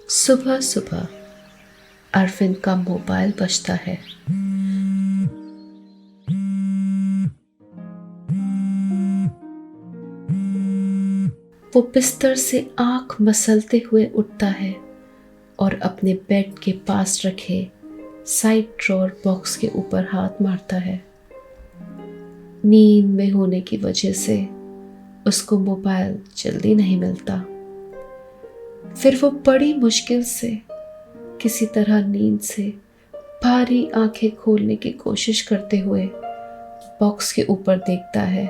सुबह सुबह अरविंद का मोबाइल बजता है। वो बिस्तर से आंख मसलते हुए उठता है और अपने बेड के पास रखे साइड ड्रॉर बॉक्स के ऊपर हाथ मारता है। नींद में होने की वजह से उसको मोबाइल जल्दी नहीं मिलता। फिर वो बड़ी मुश्किल से किसी तरह नींद से भारी आंखें खोलने की कोशिश करते हुए बॉक्स के ऊपर देखता है,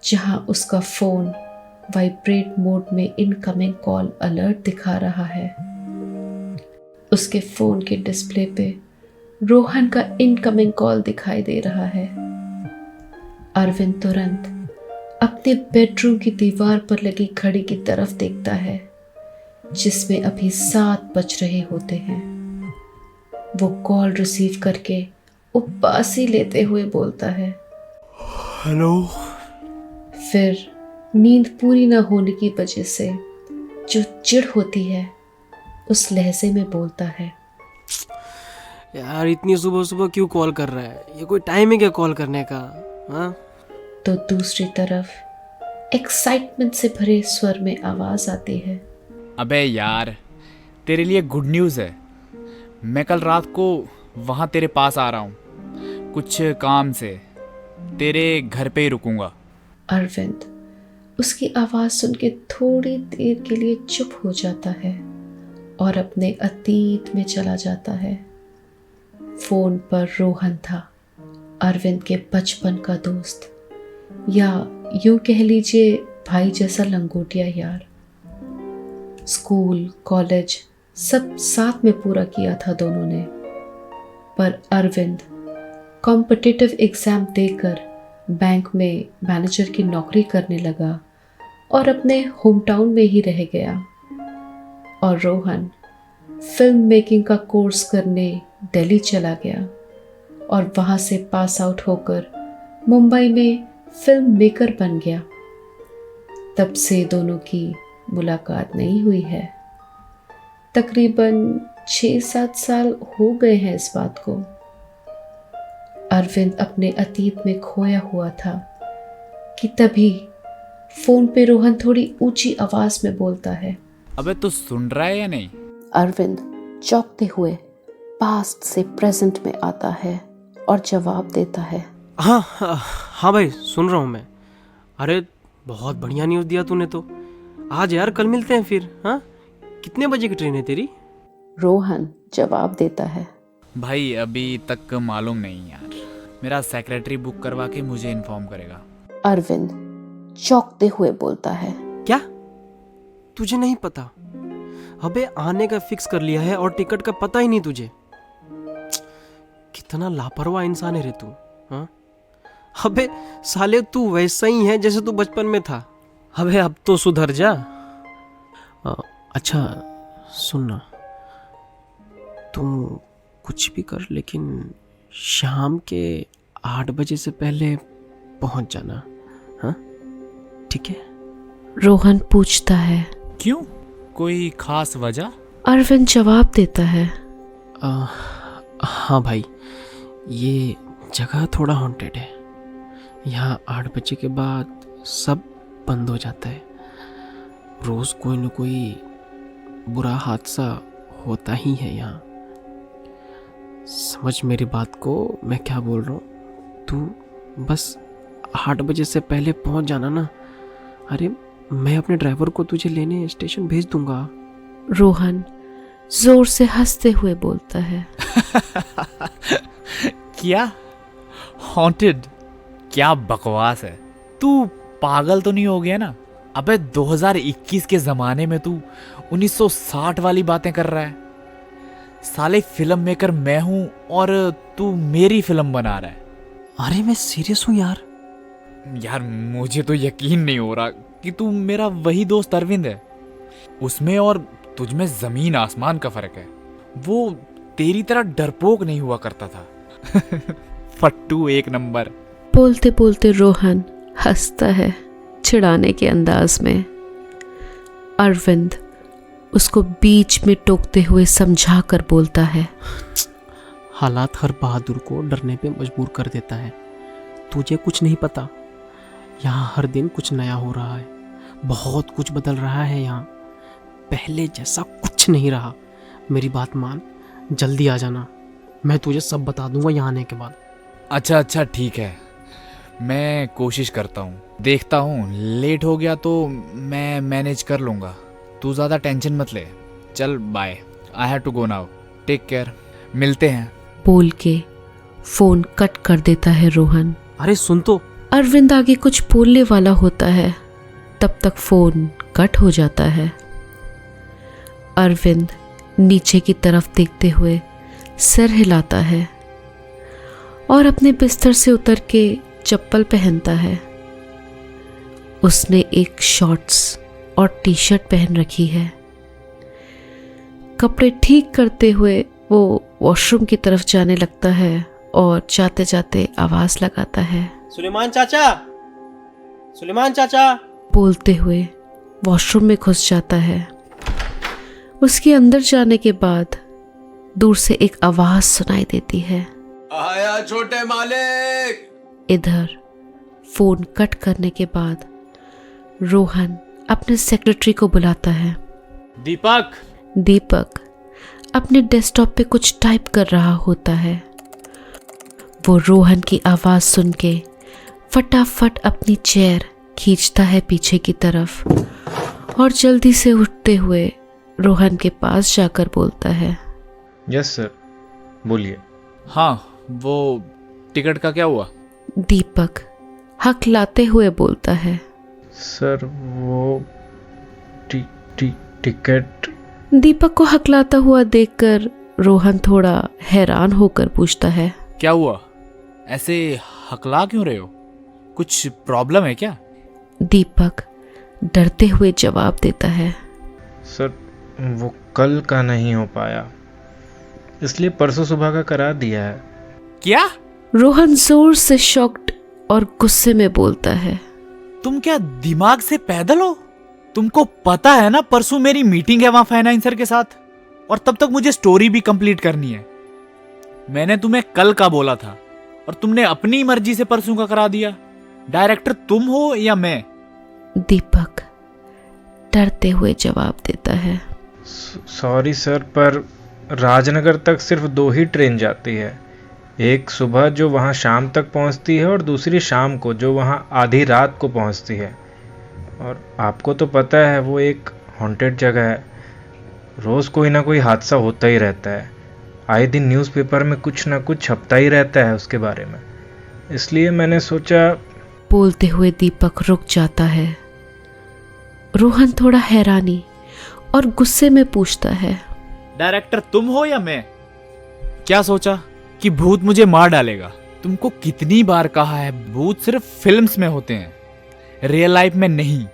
जहां उसका फोन वाइब्रेट मोड में इनकमिंग कॉल अलर्ट दिखा रहा है। उसके फोन के डिस्प्ले पे रोहन का इनकमिंग कॉल दिखाई दे रहा है। अरविंद तुरंत अपने बेडरूम की दीवार पर लगी घड़ी की तरफ देखता है, जिसमें अभी 7 बज रहे होते हैं। वो कॉल रिसीव करके उबासी लेते हुए बोलता है, हेलो। फिर नींद पूरी न होने की वजह से जो चिढ़ होती है उस लहजे में बोलता है, यार इतनी सुबह सुबह क्यों कॉल कर रहा है? ये कोई टाइम है क्या कॉल करने का? हाँ? तो दूसरी तरफ एक्साइटमेंट से भरे स्वर में आवाज आती है, अबे यार, तेरे लिए गुड न्यूज़ है। मैं कल रात को वहाँ तेरे पास आ रहा हूँ, कुछ काम से। तेरे घर पे ही रुकूंगा। अरविंद उसकी आवाज सुन के थोड़ी देर के लिए चुप हो जाता है और अपने अतीत में चला जाता है। फोन पर रोहन था, अरविंद के बचपन का दोस्त, या यूं कह लीजिए भाई जैसा लंगोटिया यार। स्कूल कॉलेज सब साथ में पूरा किया था दोनों ने। पर अरविंद कॉम्पिटिटिव एग्जाम देकर बैंक में मैनेजर की नौकरी करने लगा और अपने होम टाउन में ही रह गया। और रोहन फिल्म मेकिंग का कोर्स करने दिल्ली चला गया और वहाँ से पास आउट होकर मुंबई में फिल्म मेकर बन गया। तब से दोनों की मुलाकात नहीं हुई है। तकरीबन 6-7 साल हो गए हैं इस बात को। अरविंद अपने अतीत में खोया हुआ था कि तभी फोन पे रोहन थोड़ी ऊंची आवाज में बोलता है, अबे तू सुन रहा है या नहीं? अरविंद चौंकते हुए पास्ट से प्रेजेंट में आता है और जवाब देता है, हाँ हाँ हाँ भाई, सुन रहा हूँ मैं। अरे बहुत बढ़िया न्यूज़ दिया तूने तो। आज यार कल मिलते हैं फिर। हाँ, कितने बजे की ट्रेन है तेरी? रोहन जवाब देता है, भाई अभी तक मालूम नहीं यार। मेरा सेक्रेटरी बुक करवा के मुझे इन्फॉर्म करेगा। अरविंद चौंकते हुए बोलता है, क्या तुझे नहीं पता? अबे आने का फिक्स कर लिया है और टिकट का पता ही नहीं तुझे। कितना लापरवाह इंसान है रे तू। हाँ, अबे साले तू वैसा ही है जैसे तू बचपन में था। अबे अब तो सुधर जा। अच्छा सुनना, तुम कुछ भी कर लेकिन शाम के 8 बजे से पहले पहुंच जाना। हाँ ठीक है? रोहन पूछता है, क्यों, कोई खास वजह? अरविंद जवाब देता है, हाँ भाई, ये जगह थोड़ा हॉन्टेड है। यहाँ 8 बजे के बाद सब बंद हो जाता है। रोज कोई न कोई बुरा हादसा होता ही है यहाँ। समझ मेरी बात को, मैं क्या बोल रहा हूँ। तू बस 8 बजे से पहले पहुँच जाना ना। अरे मैं अपने ड्राइवर को तुझे लेने स्टेशन भेज दूंगा। रोहन जोर से हंसते हुए बोलता है, क्या हॉन्टेड? क्या बकवास है। तू पागल तो नहीं हो गया ना? अबे 2021 के ज़माने में तू 1960 वाली बातें कर रहा है। साले फिल्म मेकर मैं हूँ और तू मेरी फिल्म बना रहा है। अरे मैं सीरियस हूँ यार। यार मुझे तो यकीन नहीं हो रहा कि तू मेरा वही दोस्त अरविंद है। उसमें और तुझ में ज़मीन आसमान का फ़र्क है। वो तेरी तरह डरपोक नहीं हुआ करता था। फट्टू एक नंबर। बोलते बोलते रोहन हंसता है चिढ़ाने के अंदाज में। अरविंद उसको बीच में टोकते हुए समझा कर बोलता है। हालात हर बहादुर को डरने पे मजबूर कर देता है। तुझे कुछ नहीं पता, यहाँ हर दिन कुछ नया हो रहा है, बहुत कुछ बदल रहा है यहाँ, पहले जैसा कुछ नहीं रहा। मेरी बात मान, जल्दी आ जाना, मैं तुझे सब बता दूंगा यहाँ आने के बाद। अच्छा ठीक है, मैं कोशिश करता हूँ, देखता हूँ। लेट हो गया तो मैं मैनेज कर लूँगा, तू ज़्यादा टेंशन मत ले। चल bye, I have to go now, take care, मिलते हैं। बोल के फोन कट कर देता है रोहन। अरे सुन तो। अरविंद आगे कुछ बोलने वाला होता है, तब तक फोन कट हो जाता है। अरविंद नीचे की तरफ देखते हुए सिर हिलाता है और अपने बिस्तर से उतर के चप्पल पहनता है। उसने एक शॉर्ट्स और टी शर्ट पहन रखी है। कपड़े ठीक करते हुए वो वॉशरूम की तरफ जाने लगता है और जाते जाते आवाज लगाता है, सुलेमान चाचा, सुलेमान चाचा। बोलते हुए वॉशरूम में घुस जाता है। उसके अंदर जाने के बाद दूर से एक आवाज सुनाई देती है, आया छोटे मालिक। इधर फोन कट करने के बाद रोहन अपने सेक्रेटरी को बुलाता है। दीपक अपने डेस्कटॉप पे कुछ टाइप कर रहा होता है। वो रोहन की आवाज सुन के फटाफट अपनी चेयर खींचता है पीछे की तरफ और जल्दी से उठते हुए रोहन के पास जाकर बोलता है, यस सर, बोलिए। हाँ, वो टिकट का क्या हुआ? दीपक हकलाते हुए बोलता है, सर वो टिकट। दीपक को हकलाता हुआ देखकर रोहन थोड़ा हैरान होकर पूछता है, क्या हुआ? ऐसे हकला क्यों रहे हो? कुछ प्रॉब्लम है क्या? दीपक डरते हुए जवाब देता है, सर वो कल का नहीं हो पाया, इसलिए परसों सुबह का करा दिया है। क्या? रोहन जोर से शॉक्ड और गुस्से में बोलता है, तुम क्या दिमाग से पैदल हो? तुमको पता है ना परसों मेरी मीटिंग है वहां फाइनेंसर के साथ, और तब तक मुझे स्टोरी भी कंप्लीट करनी है। मैंने तुम्हें कल का बोला था और तुमने अपनी मर्जी से परसों का करा दिया। डायरेक्टर तुम हो या मैं? दीपक डरते हुए जवाब देता है, सॉरी सर, पर राजनगर तक सिर्फ 2 ही ट्रेन जाती है, एक सुबह जो वहाँ शाम तक पहुँचती है और दूसरी शाम को जो वहाँ आधी रात को पहुँचती है। और आपको तो पता है वो एक हॉन्टेड जगह है, रोज़ कोई ना कोई हादसा होता ही रहता है, आए दिन न्यूज़पेपर में कुछ ना कुछ छपता ही रहता है उसके बारे में, इसलिए मैंने सोचा। बोलते हुए दीपक रुक जाता है। रोहन थोड़ा हैरानी और गुस्से में पूछता है, डायरेक्टर तुम हो या मैं? क्या सोचा कि भूत मुझे मार डालेगा? तुमको कितनी बार कहा है, भूत सिर्फ फिल्म्स में होते हैं, रियल लाइफ में नहीं।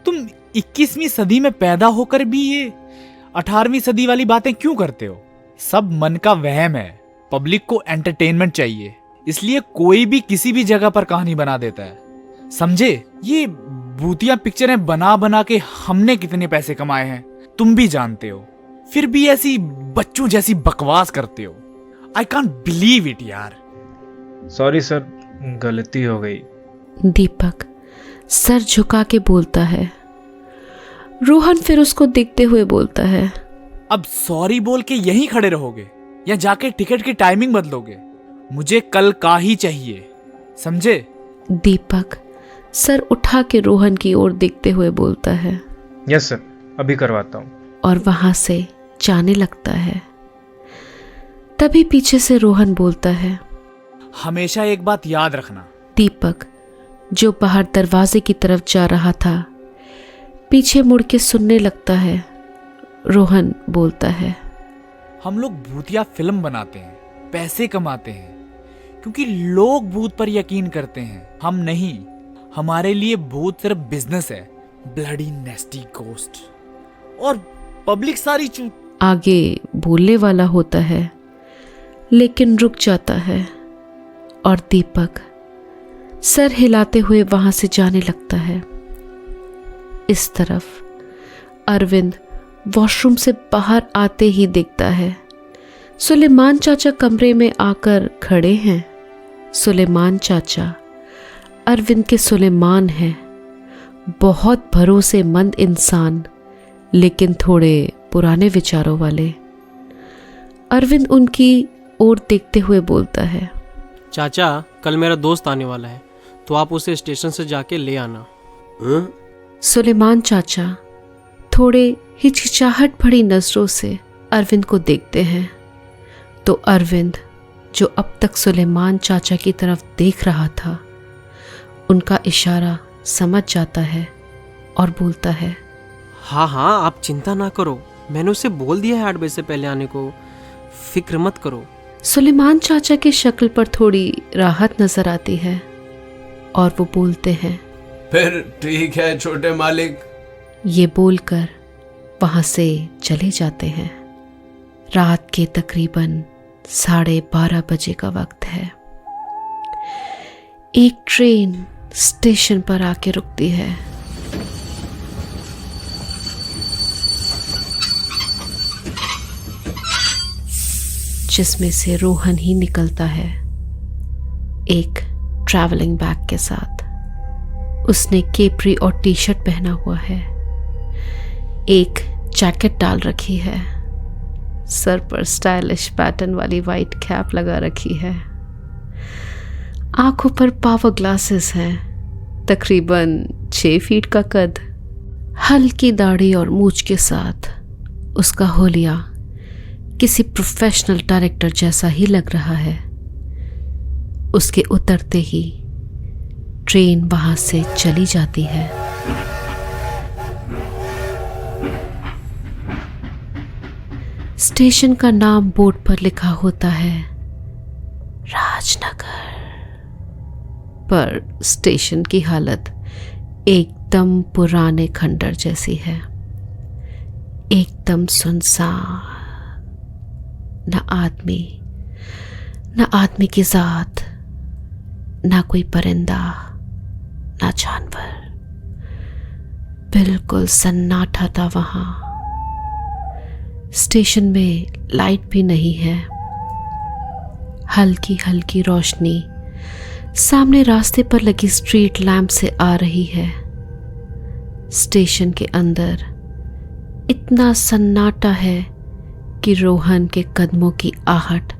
तुम 21वीं सदी में पैदा होकर भी ये 18वीं सदी वाली बातें क्यों करते हो? सब मन का वहम है। पब्लिक को एंटरटेनमेंट चाहिए, इसलिए कोई भी किसी भी जगह पर कहानी बना देता है, समझे? ये भूतिया पिक्चरें बना बना के हमने कितने पैसे कमाए हैं तुम भी जानते हो, फिर भी ऐसी बच्चों जैसी बकवास करते हो। आई कांट बिलीव इट यार। सॉरी सर, गलती हो गई। दीपक सर झुका के बोलता है। रोहन फिर उसको देखते हुए बोलता है, अब सॉरी बोल के यहीं खड़े रहोगे या जाके टिकट की टाइमिंग बदलोगे? मुझे कल का ही चाहिए, समझे? दीपक सर उठा के रोहन की ओर देखते हुए बोलता है, यस सर, अभी करवाता हूँ, और वहां से जाने लगता है। तभी पीछे से रोहन बोलता है, हमेशा एक बात याद रखना। दीपक जो बाहर दरवाजे की तरफ जा रहा था पीछे मुड़ के सुनने लगता है। रोहन बोलता है, हम लोग भूतिया फिल्म बनाते हैं, पैसे कमाते हैं, क्योंकि लोग भूत पर यकीन करते हैं, हम नहीं। हमारे लिए भूत सिर्फ बिजनेस है, ब्लडी नेस्टी गोस्ट, और पब्लिक सारी आगे बोलने वाला होता है लेकिन रुक जाता है और दीपक सर हिलाते हुए वहां से जाने लगता है। इस तरफ अरविंद वॉशरूम से बाहर आते ही दिखता है। सुलेमान चाचा कमरे में आकर खड़े हैं। सुलेमान चाचा अरविंद के सुलेमान हैं, बहुत भरोसेमंद इंसान, लेकिन थोड़े पुराने विचारों वाले। अरविंद उनकी ओर देखते हुए बोलता है, चाचा कल मेरा दोस्त आने वाला है, तो आप उसे स्टेशन से जाके ले आना। सुलेमान चाचा थोड़े हिचकिचाहट भरी नजरों से अरविंद को देखते हैं, तो अरविंद जो अब तक सुलेमान चाचा की तरफ देख रहा था, उनका इशारा समझ जाता है और बोलता है, हाँ हाँ आप चिंता ना करो, मैंने उसे बोल दिया है 8 बजे से पहले आने को, फिक्र मत करो। सुलेमान चाचा की शक्ल पर थोड़ी राहत नजर आती है और वो बोलते हैं, फिर ठीक है छोटे मालिक। ये बोलकर वहां से चले जाते हैं। रात के तकरीबन 12:30 बजे का वक्त है। एक ट्रेन स्टेशन पर आके रुकती है। जिसमें से रोहन ही निकलता है, एक ट्रैवलिंग बैग के साथ। उसने केपरी और टी शर्ट पहना हुआ है, एक जैकेट डाल रखी है, सर पर स्टाइलिश पैटर्न वाली वाइट कैप लगा रखी है, आंखों पर पावर ग्लासेस हैं, तकरीबन 6 फीट का कद, हल्की दाढ़ी और मूंछ के साथ उसका होलिया किसी प्रोफेशनल डायरेक्टर जैसा ही लग रहा है। उसके उतरते ही ट्रेन वहां से चली जाती है। स्टेशन का नाम बोर्ड पर लिखा होता है राजनगर, पर स्टेशन की हालत एकदम पुराने खंडर जैसी है, एकदम सुनसान। न आदमी की जात, ना कोई परिंदा, ना जानवर, बिल्कुल सन्नाटा था वहां। स्टेशन में लाइट भी नहीं है। हल्की हल्की रोशनी सामने रास्ते पर लगी स्ट्रीट लैंप से आ रही है। स्टेशन के अंदर इतना सन्नाटा है कि रोहन के कदमों की आहट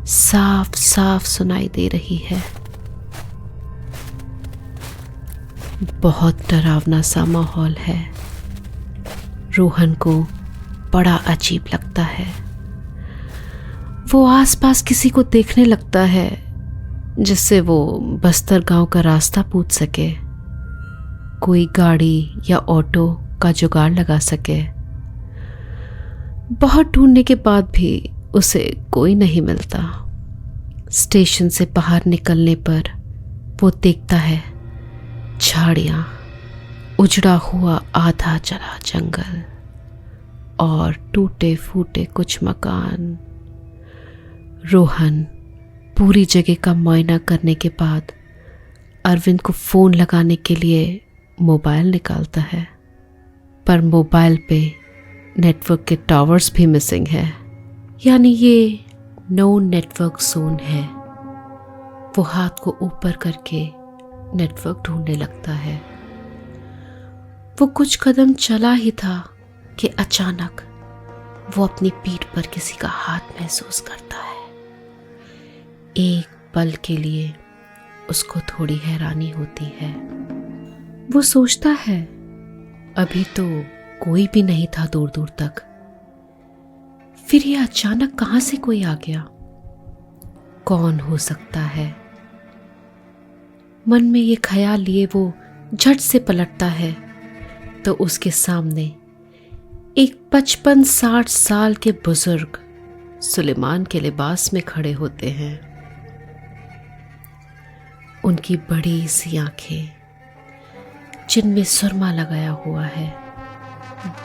साफ साफ सुनाई दे रही है। बहुत डरावना सा माहौल है। रोहन को बड़ा अजीब लगता है। वो आसपास किसी को देखने लगता है जिससे वो बस्तर गांव का रास्ता पूछ सके, कोई गाड़ी या ऑटो का जुगाड़ लगा सके। बहुत ढूंढने के बाद भी उसे कोई नहीं मिलता। स्टेशन से बाहर निकलने पर वो देखता है झाड़ियां, उजड़ा हुआ आधा जला जंगल और टूटे फूटे कुछ मकान। रोहन पूरी जगह का मुआयना करने के बाद अरविंद को फ़ोन लगाने के लिए मोबाइल निकालता है, पर मोबाइल पे नेटवर्क के टावर्स भी मिसिंग है, यानी ये नो नेटवर्क जोन है। वो हाथ को ऊपर करके नेटवर्क ढूंढने लगता है। वो कुछ कदम चला ही था कि अचानक वो अपनी पीठ पर किसी का हाथ महसूस करता है। एक पल के लिए उसको थोड़ी हैरानी होती है। वो सोचता है अभी तो कोई भी नहीं था दूर दूर तक, फिर ये अचानक कहां से कोई आ गया? कौन हो सकता है? मन में ये ख्याल लिए वो झट से पलटता है तो उसके सामने एक 55-60 साल के बुजुर्ग सुलेमान के लिबास में खड़े होते हैं। उनकी बड़ी सी आंखें जिनमें सुरमा लगाया हुआ है,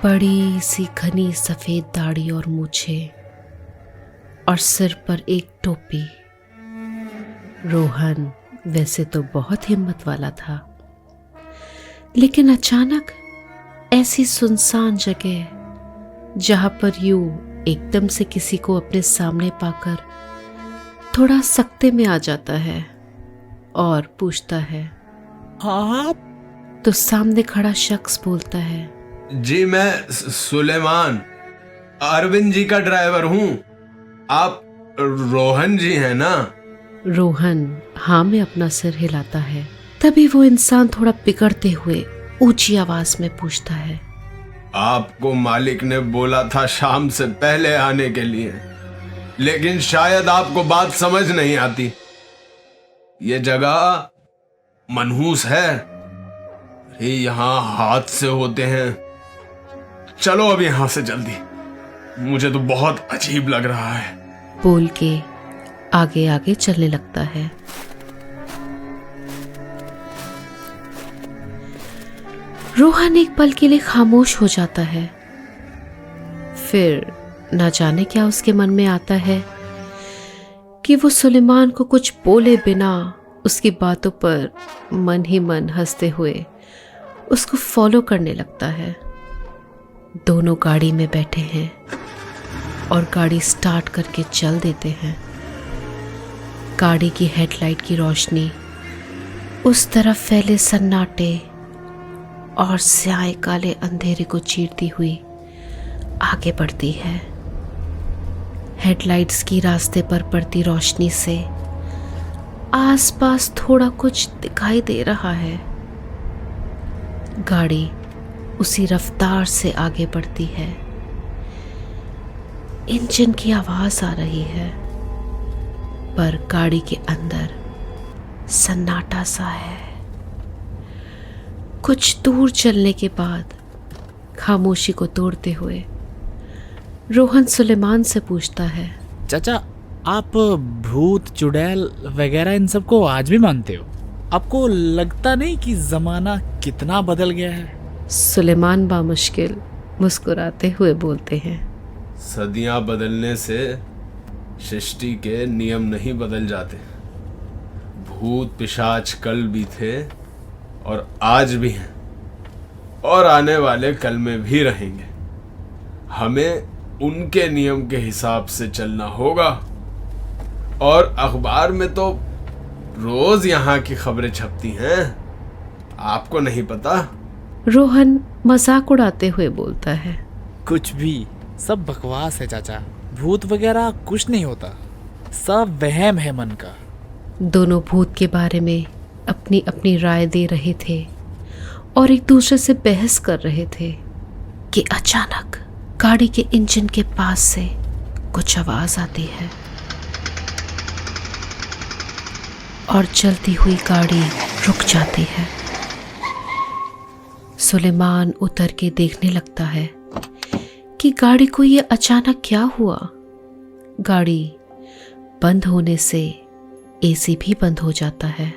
बड़ी सी घनी सफेद दाढ़ी और मूछे और सिर पर एक टोपी। रोहन वैसे तो बहुत हिम्मत वाला था, लेकिन अचानक ऐसी सुनसान जगह जहां पर यू एकदम से किसी को अपने सामने पाकर थोड़ा सकते में आ जाता है और पूछता है, हाँ? तो सामने खड़ा शख्स बोलता है, जी मैं सुलेमान अरविंद जी का ड्राइवर हूँ। आप रोहन जी हैं ना? रोहन हाँ में अपना सिर हिलाता है। तभी वो इंसान थोड़ा बिगड़ते हुए ऊंची आवाज में पूछता है, आपको मालिक ने बोला था शाम से पहले आने के लिए, लेकिन शायद आपको बात समझ नहीं आती। ये जगह मनहूस है, यहाँ हादसे होते हैं। चलो अब यहाँ से जल्दी, मुझे तो बहुत अजीब लग रहा है। बोल के आगे आगे चलने लगता है। रोहन एक पल के लिए खामोश हो जाता है। फिर ना जाने क्या उसके मन में आता है कि वो सुलेमान को कुछ बोले बिना उसकी बातों पर मन ही मन हंसते हुए उसको फॉलो करने लगता है। दोनों गाड़ी में बैठे हैं और गाड़ी स्टार्ट करके चल देते हैं। गाड़ी की हेडलाइट की रोशनी उस तरफ फैले सन्नाटे और स्याह काले अंधेरे को चीरती हुई आगे बढ़ती है। हेडलाइट्स की रास्ते पर पड़ती रोशनी से आसपास थोड़ा कुछ दिखाई दे रहा है। गाड़ी उसी रफ्तार से आगे बढ़ती है। इंजन की आवाज आ रही है, पर गाड़ी के अंदर सन्नाटा सा है। कुछ दूर चलने के बाद खामोशी को तोड़ते हुए रोहन सुलेमान से पूछता है, चाचा, आप भूत चुड़ैल वगैरह इन सब को आज भी मानते हो? आपको लगता नहीं कि जमाना कितना बदल गया है? सुलेमान बामुश्किल मुस्कुराते हुए बोलते हैं, सदियां बदलने से सृष्टि के नियम नहीं बदल जाते। भूत पिशाच कल भी थे और आज भी हैं और आने वाले कल में भी रहेंगे। हमें उनके नियम के हिसाब से चलना होगा। और अखबार में तो रोज यहाँ की खबरें छपती हैं, आपको नहीं पता? रोहन मजाक उड़ाते हुए बोलता है, कुछ भी, सब बकवास है चाचा। भूत वगैरह कुछ नहीं होता, सब वहम है मन का। दोनों भूत के बारे में अपनी अपनी राय दे रहे थे और एक दूसरे से बहस कर रहे थे कि अचानक गाड़ी के इंजन के पास से कुछ आवाज आती है और चलती हुई गाड़ी रुक जाती है। सुलेमान उतर के देखने लगता है कि गाड़ी को ये अचानक क्या हुआ। गाड़ी बंद होने से एसी भी बंद हो जाता है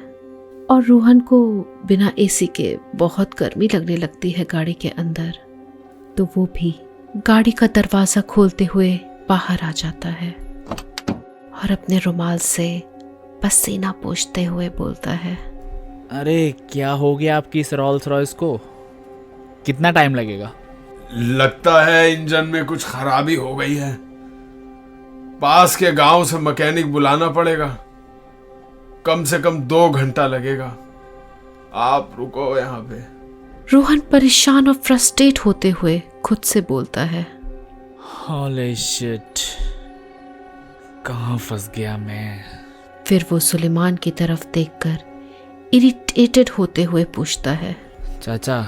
और रोहन को बिना एसी के बहुत गर्मी लगने लगती है गाड़ी के अंदर। तो वो भी गाड़ी का दरवाज़ा खोलते हुए बाहर आ जाता है और अपने रुमाल से पसीना पोंछते हुए बोलता है, अरे क्या हो गया आपकी इस रोल्स रॉयस को? कितना टाइम लगेगा? लगता है इंजन में कुछ खराबी हो गई है। पास के गांव से मैकेनिक बुलाना पड़ेगा। कम से कम 2 घंटा लगेगा। आप रुको यहाँ पे। रोहन परेशान और फ्रस्ट्रेट होते हुए खुद से बोलता है, होली शिट, कहाँ फंस गया मैं? फिर वो सुलेमान की तरफ देखकर इरिटेटेड होते हुए पूछता है, चाचा,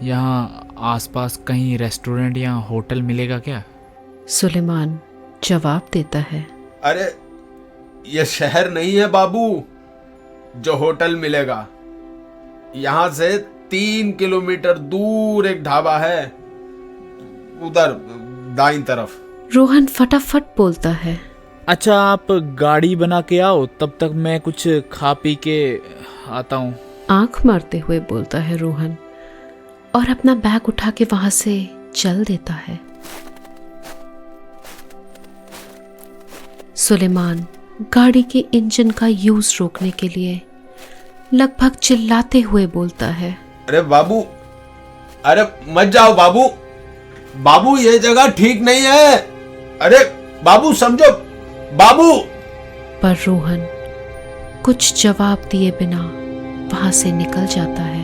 यहाँ आसपास कहीं रेस्टोरेंट या होटल मिलेगा क्या? सुलेमान जवाब देता है, अरे ये शहर नहीं है बाबू जो होटल मिलेगा। यहाँ से 3 किलोमीटर दूर एक ढाबा है, उधर दाईं तरफ। रोहन फटाफट बोलता है, अच्छा, आप गाड़ी बना के आओ, तब तक मैं कुछ खा पी के आता हूँ। आंख मारते हुए बोलता है रोहन और अपना बैग उठा के वहां से चल देता है। सुलेमान गाड़ी के इंजन का यूज रोकने के लिए लगभग चिल्लाते हुए बोलता है, अरे बाबू, अरे मत जाओ बाबू, बाबू ये जगह ठीक नहीं है। अरे बाबू समझो, बाबू। पर रोहन कुछ जवाब दिए बिना वहां से निकल जाता है।